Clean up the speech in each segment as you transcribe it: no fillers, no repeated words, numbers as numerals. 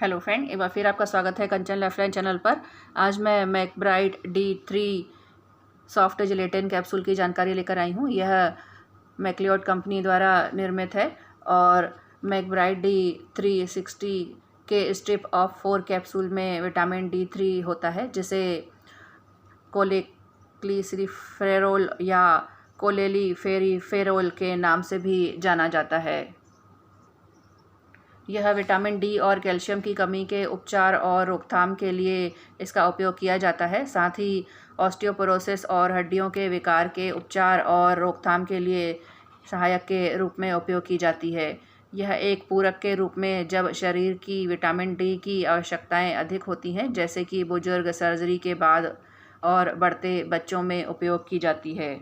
Hello friend, एक बार फिर आपका स्वागत है कंचन लाइफलाइन चैनल पर। आज मैं McBride D3 soft gelatin capsule की जानकारी लेकर आई हूँ। यह मैक्लियोड कंपनी द्वारा निर्मित है और मैकब्राइड D360 के स्ट्रिप ऑफ 4 कैप्सूल में विटामिन D3 होता है, जिसे कोलेक्लिसिफेरोल या कोलेलीफेरिफेरोल के नाम से भी जाना जाता है। यह विटामिन डी और कैल्शियम की कमी के उपचार और रोकथाम के लिए इसका उपयोग किया जाता है। साथ ही ऑस्टियोपोरोसिस और हड्डियों के विकार के उपचार और रोकथाम के लिए सहायक के रूप में उपयोग की जाती है। यह एक पूरक के रूप में जब शरीर की विटामिन डी की आवश्यकताएं अधिक होती हैं, जैसे कि बुजुर्ग, सर्जरी के बाद और बढ़ते बच्चों में उपयोग की जाती है।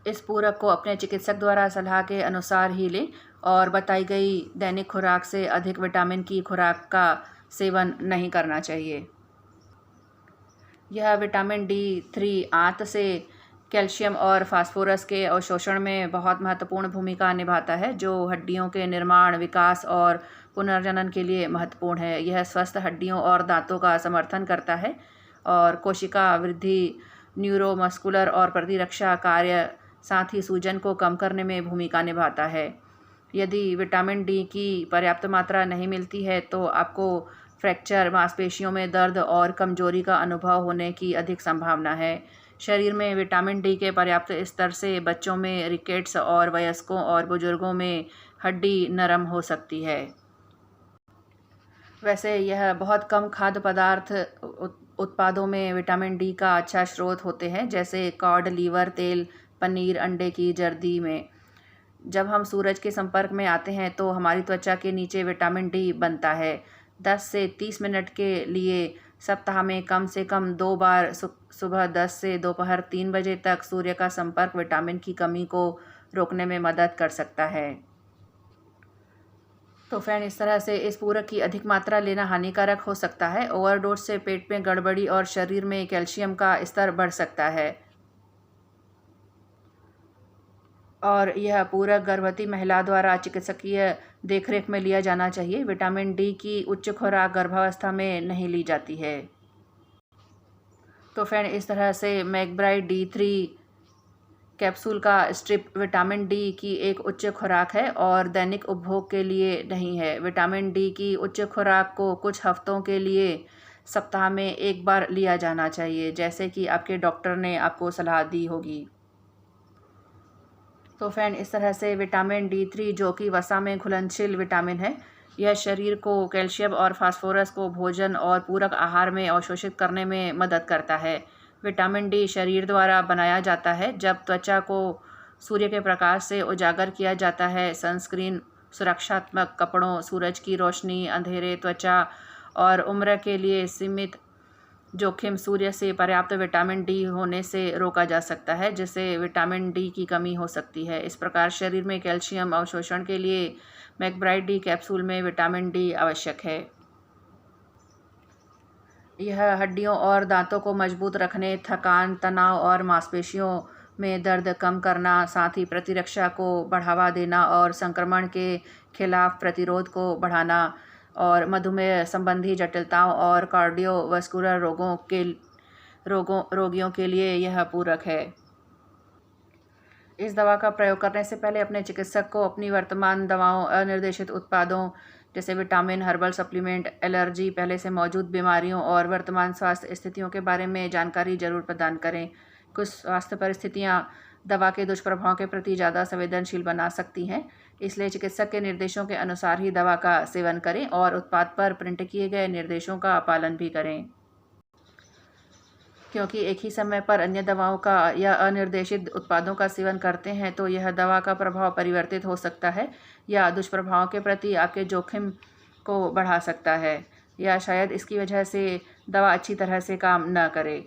इस पूरक को अपने चिकित्सक द्वारा सलाह के अनुसार ही लें और बताई गई दैनिक खुराक से अधिक विटामिन की खुराक का सेवन नहीं करना चाहिए। यह विटामिन D3 आंत से कैल्शियम और फास्फोरस के अवशोषण में बहुत महत्वपूर्ण भूमिका निभाता है, जो हड्डियों के निर्माण, विकास और पुनर्जनन के लिए महत्वपूर्ण है। यह स्वस्थ हड्डियों और दांतों का समर्थन करता है और कोशिका वृद्धि, न्यूरोमस्कुलर और प्रतिरक्षा कार्य, साथ ही सूजन को कम करने में भूमिका निभाता है। यदि विटामिन डी की पर्याप्त मात्रा नहीं मिलती है तो आपको फ्रैक्चर, मांसपेशियों में दर्द और कमजोरी का अनुभव होने की अधिक संभावना है। शरीर में विटामिन डी के पर्याप्त स्तर से बच्चों में रिकेट्स और वयस्कों और बुजुर्गों में हड्डी नरम हो सकती है। वैसे यह बहुत कम खाद्य पदार्थ उत्पादों में विटामिन डी का अच्छा स्रोत होते हैं, जैसे कॉड लीवर तेल, पनीर, अंडे की जर्दी में। जब हम सूरज के संपर्क में आते हैं तो हमारी त्वचा के नीचे विटामिन डी बनता है। 10 से 30 मिनट के लिए सप्ताह में कम से कम 2 बार सुबह 10 से दोपहर 3 बजे तक सूर्य का संपर्क विटामिन की कमी को रोकने में मदद कर सकता है। तो फ्रेंड, इस तरह से इस पूरक की अधिक मात्रा लेना हानिकारक हो सकता है। ओवरडोज से पेट में गड़बड़ी और शरीर में कैल्शियम का स्तर बढ़ सकता है और यह पूरक गर्भवती महिला द्वारा चिकित्सकीय देखरेख में लिया जाना चाहिए। विटामिन डी की उच्च खुराक गर्भावस्था में नहीं ली जाती है। तो फ्रेंड, इस तरह से मैकब्राइड D3 कैप्सूल का स्ट्रिप विटामिन डी की एक उच्च खुराक है और दैनिक उपभोग के लिए नहीं है। विटामिन डी की उच्च खुराक को कुछ हफ्तों के लिए सप्ताह में 1 बार लिया जाना चाहिए, जैसे कि आपके डॉक्टर ने आपको सलाह दी होगी। तो फ्रेंड, इस तरह से विटामिन D3, जो कि वसा में घुलनशील विटामिन है, यह शरीर को कैल्शियम और फास्फोरस को भोजन और पूरक आहार में अवशोषित करने में मदद करता है। विटामिन डी शरीर द्वारा बनाया जाता है जब त्वचा को सूर्य के प्रकाश से उजागर किया जाता है। सनस्क्रीन, सुरक्षात्मक कपड़ों, सूरज की रोशनी, अंधेरे त्वचा और उम्र के लिए सीमित जोखिम सूर्य से पर्याप्त विटामिन डी होने से रोका जा सकता है, जिससे विटामिन डी की कमी हो सकती है। इस प्रकार शरीर में कैल्शियम अवशोषण के लिए मैकब्राइड डी कैप्सूल में विटामिन डी आवश्यक है। यह हड्डियों और दांतों को मजबूत रखने, थकान, तनाव और मांसपेशियों में दर्द कम करना, साथ ही प्रतिरक्षा को बढ़ावा देना और संक्रमण के खिलाफ प्रतिरोध को बढ़ाना और मधुमेह संबंधी जटिलताओं और कार्डियोवास्कुलर रोगियों के लिए यह पूरक है। इस दवा का प्रयोग करने से पहले अपने चिकित्सक को अपनी वर्तमान दवाओं, अनिर्देशित उत्पादों जैसे विटामिन, हर्बल सप्लीमेंट, एलर्जी, पहले से मौजूद बीमारियों और वर्तमान स्वास्थ्य स्थितियों के बारे में जानकारी जरूर प्रदान करें। कुछ स्वास्थ्य परिस्थितियां दवा के दुष्प्रभावों के प्रति ज़्यादा संवेदनशील बना सकती हैं, इसलिए चिकित्सक के निर्देशों के अनुसार ही दवा का सेवन करें और उत्पाद पर प्रिंट किए गए निर्देशों का पालन भी करें। क्योंकि एक ही समय पर अन्य दवाओं का या अनिर्देशित उत्पादों का सेवन करते हैं तो यह दवा का प्रभाव परिवर्तित हो सकता है या दुष्प्रभावों के प्रति आपके जोखिम को बढ़ा सकता है, या शायद इसकी वजह से दवा अच्छी तरह से काम न करे।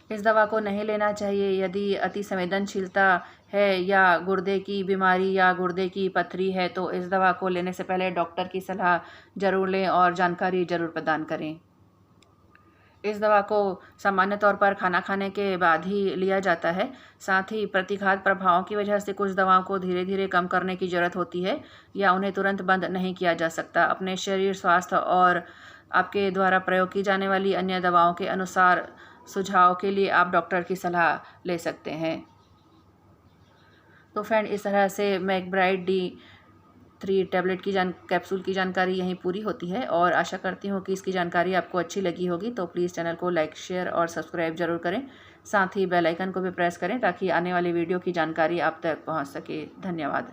इस दवा को नहीं लेना चाहिए यदि अति संवेदनशीलता है या गुर्दे की बीमारी या गुर्दे की पथरी है, तो इस दवा को लेने से पहले डॉक्टर की सलाह जरूर लें और जानकारी जरूर प्रदान करें। इस दवा को सामान्य तौर पर खाना खाने के बाद ही लिया जाता है। साथ ही प्रतिघात प्रभावों की वजह से कुछ दवाओं को धीरे धीरे कम करने की ज़रूरत होती है या उन्हें तुरंत बंद नहीं किया जा सकता। अपने शरीर, स्वास्थ्य और आपके द्वारा प्रयोग की जाने वाली अन्य दवाओं के अनुसार सुझाव के लिए आप डॉक्टर की सलाह ले सकते हैं। तो फ्रेंड, इस तरह से मैकब्राइड D3 टैबलेट की कैप्सूल की जानकारी यहीं पूरी होती है और आशा करती हूँ कि इसकी जानकारी आपको अच्छी लगी होगी। तो प्लीज़ चैनल को लाइक, शेयर और सब्सक्राइब ज़रूर करें। साथ ही बेल आइकन को भी प्रेस करें ताकि आने वाली वीडियो की जानकारी आप तक पहुँच सके। धन्यवाद।